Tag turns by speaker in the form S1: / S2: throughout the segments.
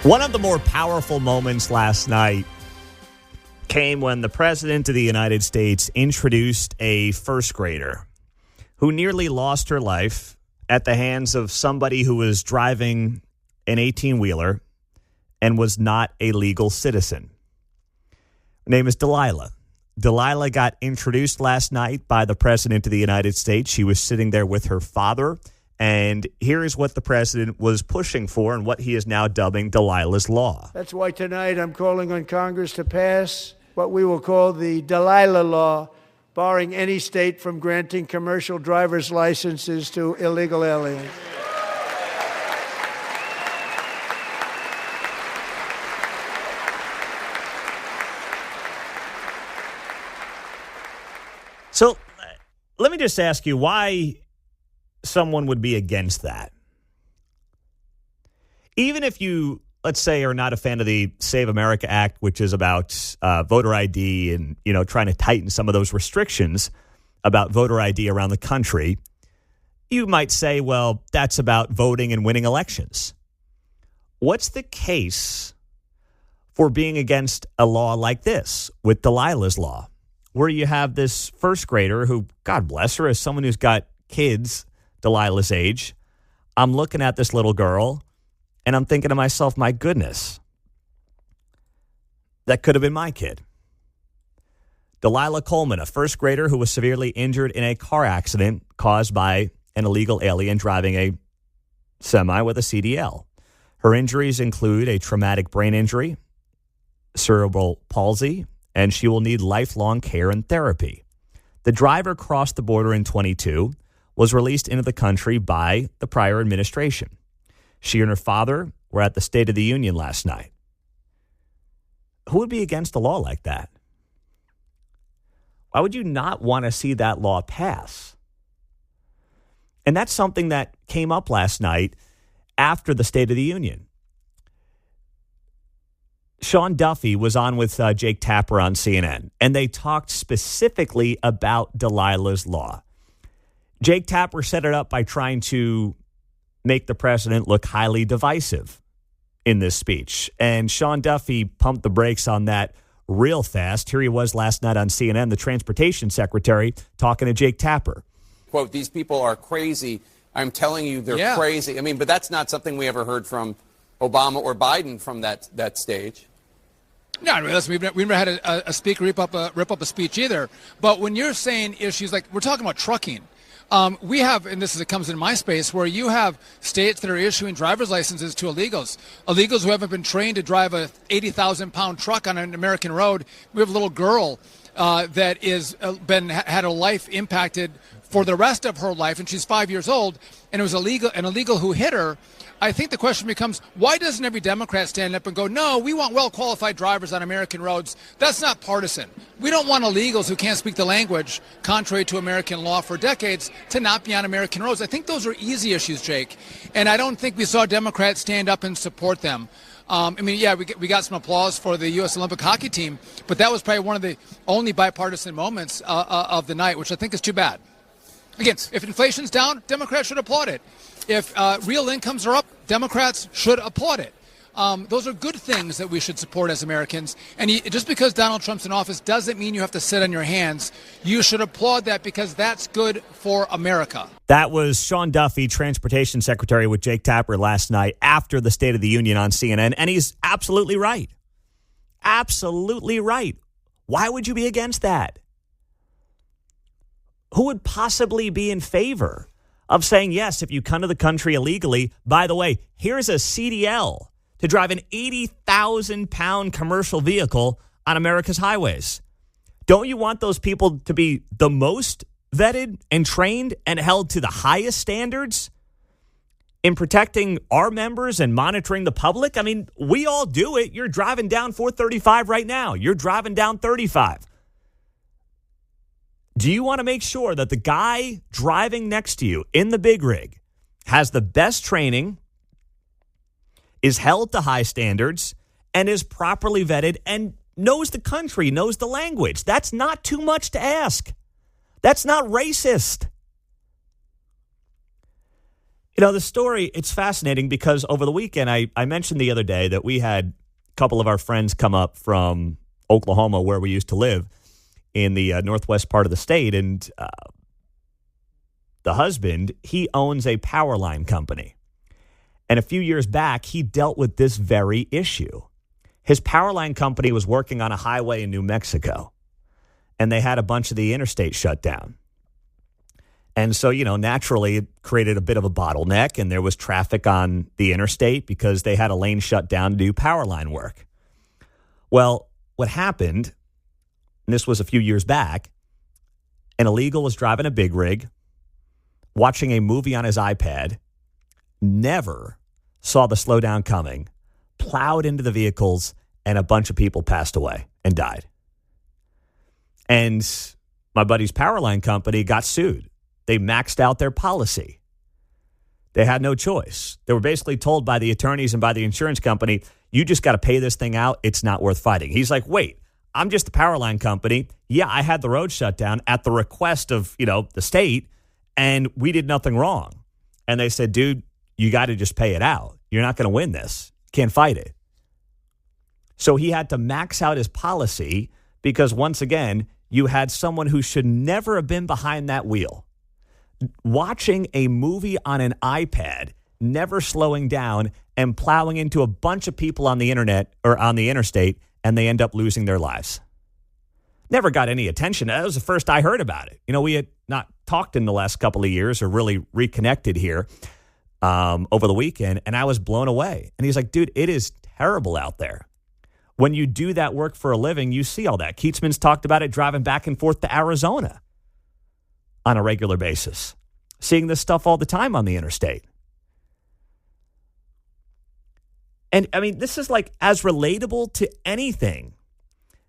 S1: One of the more powerful moments last night came when the President of the United States introduced a first grader who nearly lost her life at the hands of somebody who was driving an 18-wheeler and was not a legal citizen. Her name is Delilah. Delilah got introduced last night by the President of the United States. She was sitting there with her father. And here is what the president was pushing for and what he is now dubbing Delilah's Law.
S2: That's why tonight I'm calling on Congress to pass what we will call the Delilah Law, barring any state from granting commercial driver's licenses to illegal aliens.
S1: So let me just ask you why someone would be against that. Even if you, let's say, are not a fan of the Save America Act, which is about voter ID and, trying to tighten some of those restrictions about voter ID around the country, you might say, well, that's about voting and winning elections. What's the case for being against a law like this with Delilah's Law, where you have this first grader who, God bless her, as someone who's got kids Delilah's age, I'm looking at this little girl and I'm thinking to myself, my goodness, that could have been my kid. Delilah Coleman, a first grader who was severely injured in a car accident caused by an illegal alien driving a semi with a CDL. Her injuries include a traumatic brain injury, cerebral palsy, and she will need lifelong care and therapy. The driver crossed the border in 22, was released into the country by the prior administration. She and her father were at the State of the Union last night. Who would be against a law like that? Why would you not want to see that law pass? And that's something that came up last night after the State of the Union. Sean Duffy was on with Jake Tapper on CNN, and they talked specifically about Delilah's Law. Jake Tapper set it up by trying to make the president look highly divisive in this speech. And Sean Duffy pumped the brakes on that real fast. Here he was last night on CNN, the transportation secretary, talking to Jake Tapper.
S3: Quote, these people are crazy. I'm telling you, they're crazy. I mean, but that's not something we ever heard from Obama or Biden from that stage.
S4: No, listen, we've never had a speaker rip up a speech either. But when you're saying issues like, we're talking about trucking. We have, and this comes in my space, where you have states that are issuing driver's licenses to illegals who haven't been trained to drive a 80,000-pound truck on an American road. We have a little girl that had her life impacted for the rest of her life, and she's 5 years old, and it was an illegal who hit her. I think the question becomes, why doesn't every Democrat stand up and go, no, we want well-qualified drivers on American roads? That's not partisan. We don't want illegals who can't speak the language, contrary to American law for decades, to not be on American roads. I think those are easy issues, Jake, and I don't think we saw Democrats stand up and support them. We got some applause for the U.S. Olympic hockey team, but that was probably one of the only bipartisan moments of the night, which I think is too bad. Again, if inflation's down, Democrats should applaud it. If real incomes are up, Democrats should applaud it. Those are good things that we should support as Americans. And just because Donald Trump's in office doesn't mean you have to sit on your hands. You should applaud that because that's good for America.
S1: That was Sean Duffy, Transportation Secretary, with Jake Tapper last night after the State of the Union on CNN. And he's absolutely right. Absolutely right. Why would you be against that? Who would possibly be in favor of saying, yes, if you come to the country illegally, by the way, here's a CDL to drive an 80,000-pound commercial vehicle on America's highways? Don't you want those people to be the most vetted and trained and held to the highest standards in protecting our members and monitoring the public? I mean, we all do it. You're driving down 435 right now. You're driving down 35. Do you want to make sure that the guy driving next to you in the big rig has the best training, is held to high standards, and is properly vetted and knows the country, knows the language? That's not too much to ask. That's not racist. The story, it's fascinating because over the weekend, I mentioned the other day that we had a couple of our friends come up from Oklahoma, where we used to live, in the northwest part of the state. And the husband, he owns a power line company. And a few years back, he dealt with this very issue. His power line company was working on a highway in New Mexico, and they had a bunch of the interstate shut down. And so, naturally, it created a bit of a bottleneck, and there was traffic on the interstate because they had a lane shut down to do power line work. Well, what happened, and this was a few years back, an illegal was driving a big rig, watching a movie on his iPad, never saw the slowdown coming, plowed into the vehicles, and a bunch of people passed away and died. And my buddy's power line company got sued. They maxed out their policy. They had no choice. They were basically told by the attorneys and by the insurance company, you just got to pay this thing out. It's not worth fighting. He's like, wait, I'm just the power line company. Yeah, I had the road shut down at the request of, the state, and we did nothing wrong. And they said, dude, you got to just pay it out. You're not going to win this. Can't fight it. So he had to max out his policy because, once again, you had someone who should never have been behind that wheel, watching a movie on an iPad, never slowing down, and plowing into a bunch of people on the internet or on the interstate, and they end up losing their lives. Never got any attention. That was the first I heard about it. We had not talked in the last couple of years or really reconnected here over the weekend, and I was blown away. And he's like, dude, it is terrible out there. When you do that work for a living, you see all that. Keatsman's talked about it driving back and forth to Arizona on a regular basis, seeing this stuff all the time on the interstate. And this is like as relatable to anything.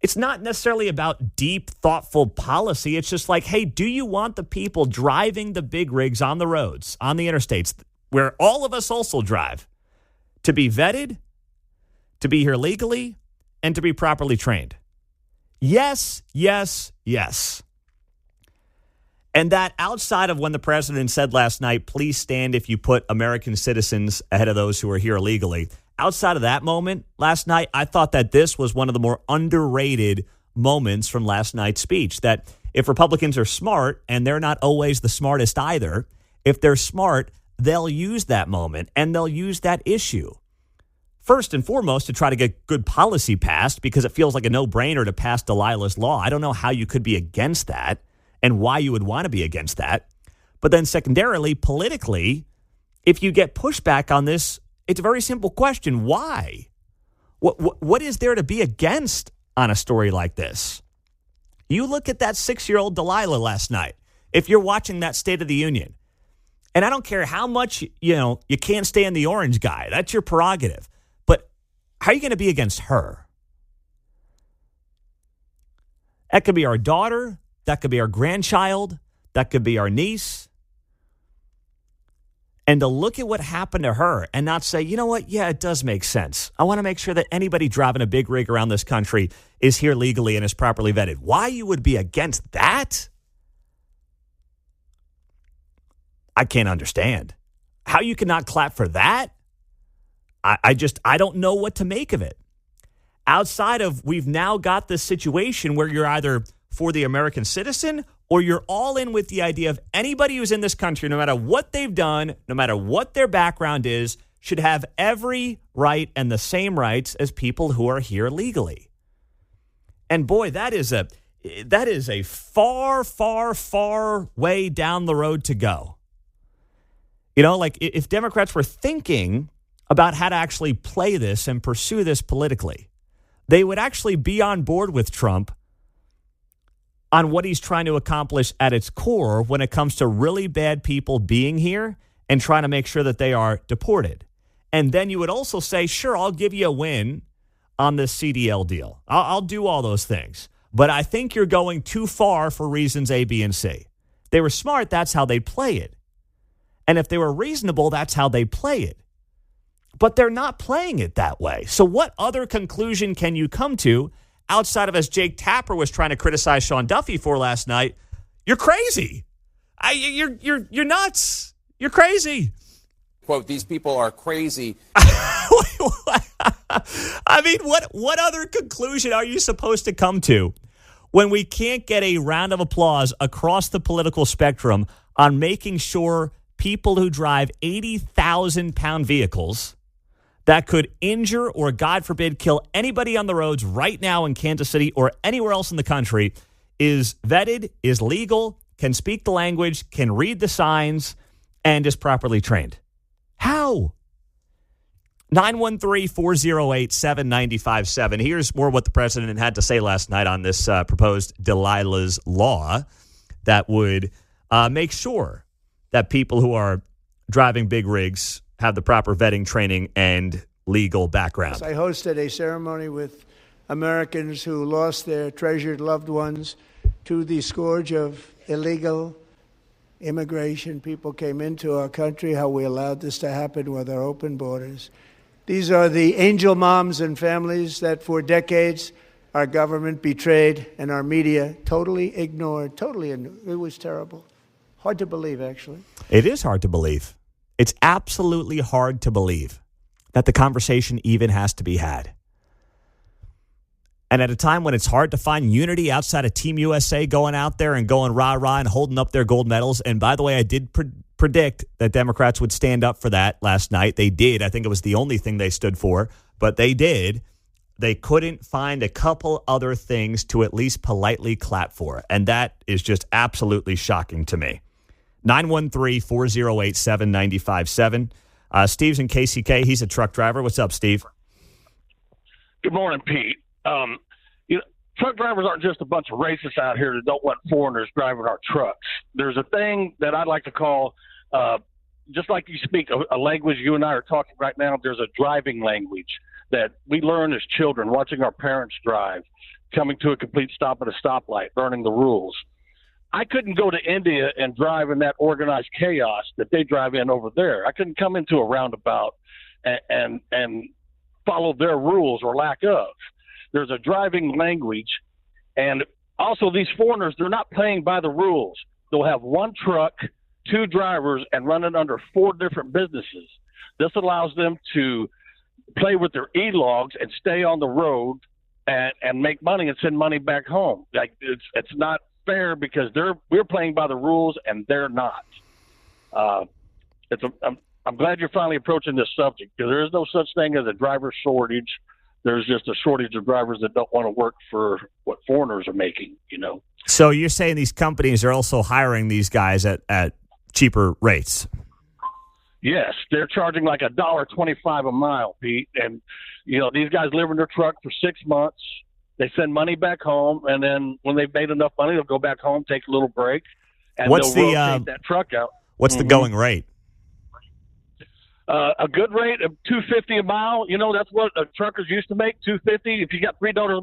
S1: It's not necessarily about deep, thoughtful policy. It's just like, hey, do you want the people driving the big rigs on the roads, on the interstates, where all of us also drive, to be vetted, to be here legally, and to be properly trained? Yes, yes, yes. And that outside of when the president said last night, please stand if you put American citizens ahead of those who are here illegally, outside of that moment last night, I thought that this was one of the more underrated moments from last night's speech, that if Republicans are smart, and they're not always the smartest either, if they're smart, they'll use that moment and they'll use that issue. First and foremost, to try to get good policy passed, because it feels like a no-brainer to pass Delilah's law. I don't know how you could be against that and why you would want to be against that. But then secondarily, politically, if you get pushback on this, it's a very simple question. Why? What is there to be against on a story like this? You look at that 6-year-old Delilah last night. If you're watching that State of the Union, and I don't care how much, you can't stand the orange guy. That's your prerogative. But how are you going to be against her? That could be our daughter. That could be our grandchild. That could be our niece. And to look at what happened to her and not say, you know what? Yeah, it does make sense. I want to make sure that anybody driving a big rig around this country is here legally and is properly vetted. Why you would be against that? I can't understand. How you cannot clap for that? I don't know what to make of it. Outside of, we've now got this situation where you're either for the American citizen or you're all in with the idea of anybody who's in this country, no matter what they've done, no matter what their background is, should have every right and the same rights as people who are here legally. And boy, that is a far, far, far way down the road to go. Like if Democrats were thinking about how to actually play this and pursue this politically, they would actually be on board with Trump on what he's trying to accomplish at its core when it comes to really bad people being here and trying to make sure that they are deported. And then you would also say, sure, I'll give you a win on this CDL deal. I'll do all those things. But I think you're going too far for reasons A, B, and C. They were smart. That's how they play it. And if they were reasonable, that's how they play it. But they're not playing it that way. So what other conclusion can you come to outside of, as Jake Tapper was trying to criticize Sean Duffy for last night? You're crazy. You're nuts. You're crazy.
S3: quote, these people are crazy.
S1: I mean, what other conclusion are you supposed to come to when we can't get a round of applause across the political spectrum on making sure people who drive 80,000-pound vehicles that could injure or, God forbid, kill anybody on the roads right now in Kansas City or anywhere else in the country is vetted, is legal, can speak the language, can read the signs, and is properly trained? How? 913-408-7957. Here's more what the president had to say last night on this proposed Delilah's Law that would make sure that people who are driving big rigs have the proper vetting, training, and legal background.
S2: I hosted a ceremony with Americans who lost their treasured loved ones to the scourge of illegal immigration. People came into our country, how we allowed this to happen with our open borders. These are the angel moms and families that for decades our government betrayed and our media totally ignored. It was terrible. Hard to believe, actually.
S1: It is hard to believe. It's absolutely hard to believe that the conversation even has to be had. And at a time when it's hard to find unity outside of Team USA going out there and going rah-rah and holding up their gold medals. And by the way, I did predict that Democrats would stand up for that last night. They did. I think it was the only thing they stood for, but they did. They couldn't find a couple other things to at least politely clap for. And that is just absolutely shocking to me. 913-408-7957. Steve's in KCK. He's a truck driver. What's up, Steve?
S5: Good morning, Pete. Truck drivers aren't just a bunch of racists out here that don't want foreigners driving our trucks. There's a thing that I'd like to call, just like you speak a language you and I are talking right now, there's a driving language that we learn as children, watching our parents drive, coming to a complete stop at a stoplight, learning the rules. I couldn't go to India and drive in that organized chaos that they drive in over there. I couldn't come into a roundabout and follow their rules or lack of. There's a driving language. And also these foreigners, they're not playing by the rules. They'll have one truck, two drivers, and run it under 4 different businesses. This allows them to play with their e-logs and stay on the road and make money and send money back home. Like it's not fair because we're playing by the rules and they're not. I'm glad you're finally approaching this subject because there is no such thing as a driver shortage. There's just a shortage of drivers that don't want to work for what foreigners are making,
S1: So you're saying these companies are also hiring these guys at cheaper rates?
S5: Yes, they're charging like $1.25 a mile, Pete. And, these guys live in their truck for 6 months. They send money back home, and then when they've made enough money, they'll go back home, take a little break, and they'll rotate that truck out.
S1: What's the going rate?
S5: A good rate of $2.50 a mile. That's what truckers used to make, $2.50. If you got $3 a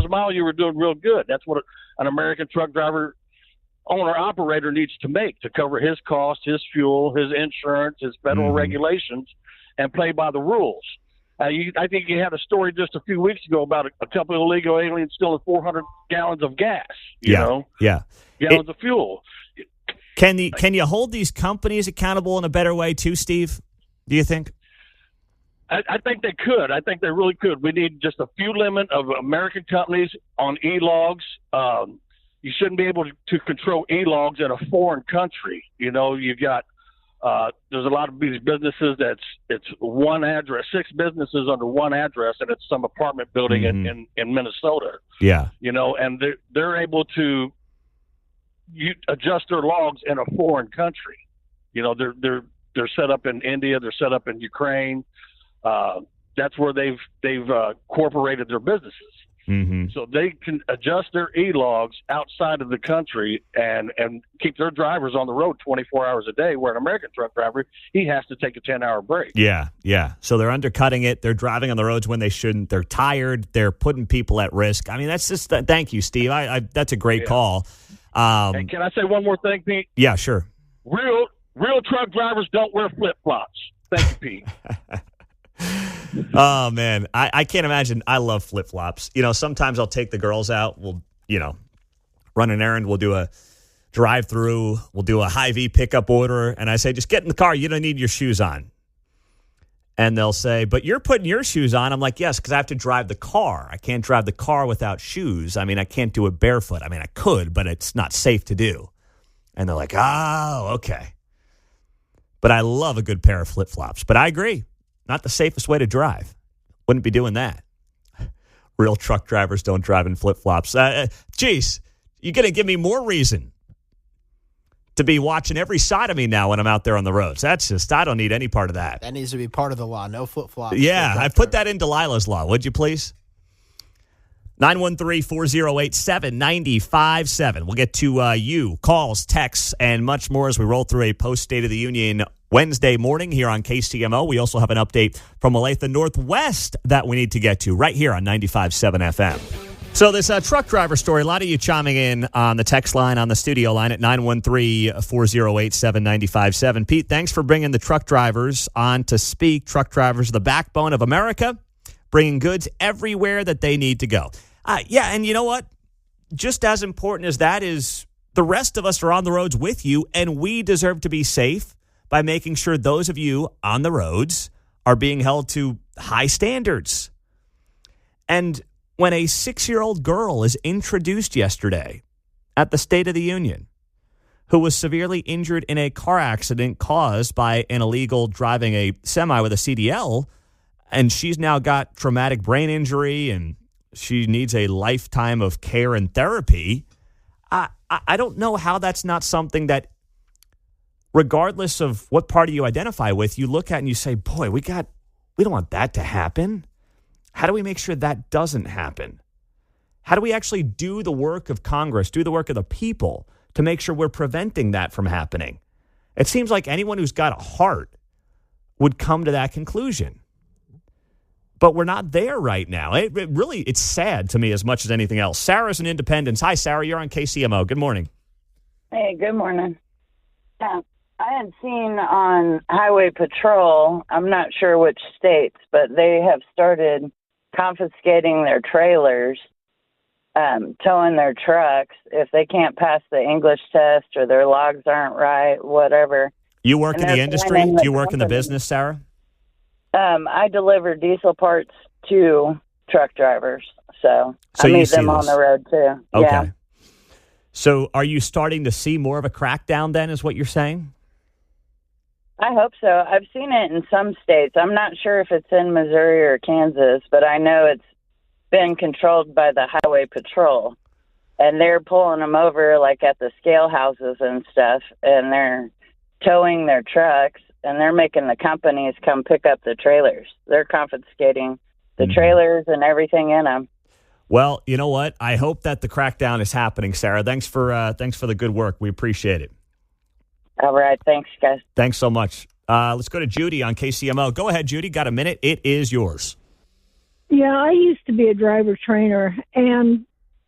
S5: mile, you were doing real good. That's what an American truck driver owner-operator needs to make to cover his cost, his fuel, his insurance, his federal regulations, and play by the rules. I think you had a story just a few weeks ago about a couple of illegal aliens stealing 400 gallons of gas, gallons of fuel.
S1: Can you hold these companies accountable in a better way too, Steve? Do you think?
S5: I think they could. I think they really could. We need just a few limit of American companies on e-logs. You shouldn't be able to control e-logs in a foreign country. You've got there's a lot of these businesses it's one address, 6 businesses under one address, and it's some apartment building in Minnesota.
S1: Yeah.
S5: And they're able to adjust their logs in a foreign country. They're set up in India, they're set up in Ukraine. That's where they've incorporated their businesses. So they can adjust their e-logs outside of the country and keep their drivers on the road 24 hours a day, where an American truck driver, he has to take a 10-hour break.
S1: Yeah. So they're undercutting it. They're driving on the roads when they shouldn't. They're tired. They're putting people at risk. I mean, that's just thank you, Steve. That's a great call.
S5: Hey, can I say one more thing, Pete?
S1: Yeah, sure.
S5: Real truck drivers don't wear flip-flops. Thank you, Pete.
S1: Oh, man. I can't imagine. I love flip-flops. Sometimes I'll take the girls out. We'll, run an errand. We'll do a drive through. We'll do a Hy-Vee pickup order. And I say, just get in the car. You don't need your shoes on. And they'll say, but you're putting your shoes on. I'm like, yes, because I have to drive the car. I can't drive the car without shoes. I mean, I can't do it barefoot. I mean, I could, but it's not safe to do. And they're like, oh, okay. But I love a good pair of flip-flops. But I agree. Not the safest way to drive. Wouldn't be doing that. Real truck drivers don't drive in flip-flops. Geez, you're going to give me more reason to be watching every side of me now when I'm out there on the roads. That's just, I don't need any part of that.
S6: That needs to be part of the law. No flip-flops.
S1: Yeah, I put that in Delilah's law. Would you please? 913-408-7957. We'll get to you, calls, texts, and much more as we roll through a post-State of the Union Wednesday morning here on KCMO. We also have an update from Olathe Northwest that we need to get to right here on 95.7 FM. So this truck driver story, a lot of you chiming in on the text line, on the studio line at 913-408-7957. Pete, thanks for bringing the truck drivers on to speak. Truck drivers are the backbone of America, bringing goods everywhere that they need to go. Yeah, and you know what? Just as important as that is the rest of us are on the roads with you, and we deserve to be safe by making sure those of you on the roads are being held to high standards. And when a 6-year-old girl is introduced yesterday at the State of the Union, who was severely injured in a car accident caused by an illegal driving a semi with a CDL, and she's now got traumatic brain injury and she needs a lifetime of care and therapy, I don't know how that's not something that, regardless of what party you identify with, you look at and you say, boy, we don't want that to happen. How do we make sure that doesn't happen? How do we actually do the work of Congress, do the work of the people to make sure we're preventing that from happening? It seems like anyone who's got a heart would come to that conclusion. But we're not there right now. It's sad to me as much as anything else. Sarah's in Independence. Hi, Sarah. You're on KCMO. Good morning.
S7: Hey, good morning. I had seen on Highway Patrol, I'm not sure which states, but they have started confiscating their trailers, towing their trucks if they can't pass the English test or their logs aren't right, whatever.
S1: You work in the industry? Do you work in the business, Sarah?
S7: I deliver diesel parts to truck drivers, so I meet them on the road too.
S1: Okay.
S7: Yeah.
S1: So are you starting to see more of a crackdown then, is what you're saying?
S7: I hope so. I've seen it in some states. I'm not sure if it's in Missouri or Kansas, but I know it's been controlled by the Highway Patrol. And they're pulling them over like at the scale houses and stuff, and they're towing their trucks, and they're making the companies come pick up the trailers. They're confiscating the trailers and everything in them.
S1: Well, you know what? I hope that the crackdown is happening, Sarah. Thanks for the good work. We appreciate it.
S7: All right. Thanks, guys.
S1: Thanks so much. Let's go to Judy on KCMO. Go ahead, Judy. Got a minute? It is yours.
S8: Yeah, I used to be a driver trainer, and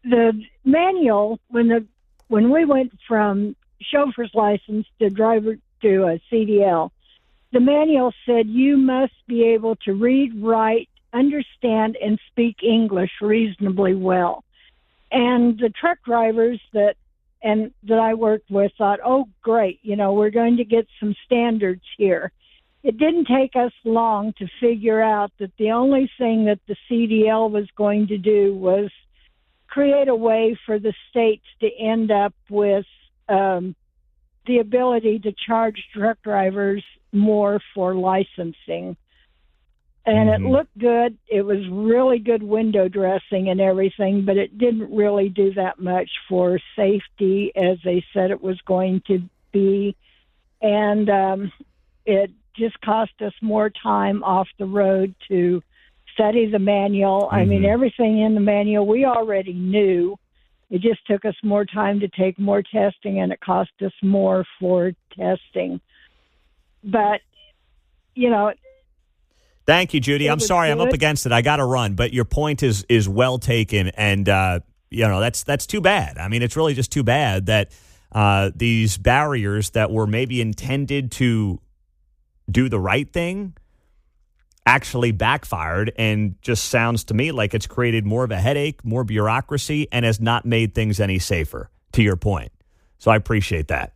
S8: the manual, when we went from chauffeur's license to driver to a CDL, the manual said you must be able to read, write, understand, and speak English reasonably well. And the truck drivers that I worked with thought, oh, great, we're going to get some standards here. It didn't take us long to figure out that the only thing that the CDL was going to do was create a way for the states to end up with the ability to charge truck drivers more for licensing. And it looked good. It was really good window dressing and everything, but it didn't really do that much for safety as they said it was going to be. And it just cost us more time off the road to study the manual. I mean, everything in the manual we already knew. It just took us more time to take more testing, and it cost us more for testing. But,
S1: Thank you, Judy. I'm sorry. I'm up against it. I got to run. But your point is well taken. And, that's too bad. I mean, it's really just too bad that these barriers that were maybe intended to do the right thing actually backfired, and just sounds to me like it's created more of a headache, more bureaucracy, and has not made things any safer, to your point. So I appreciate that.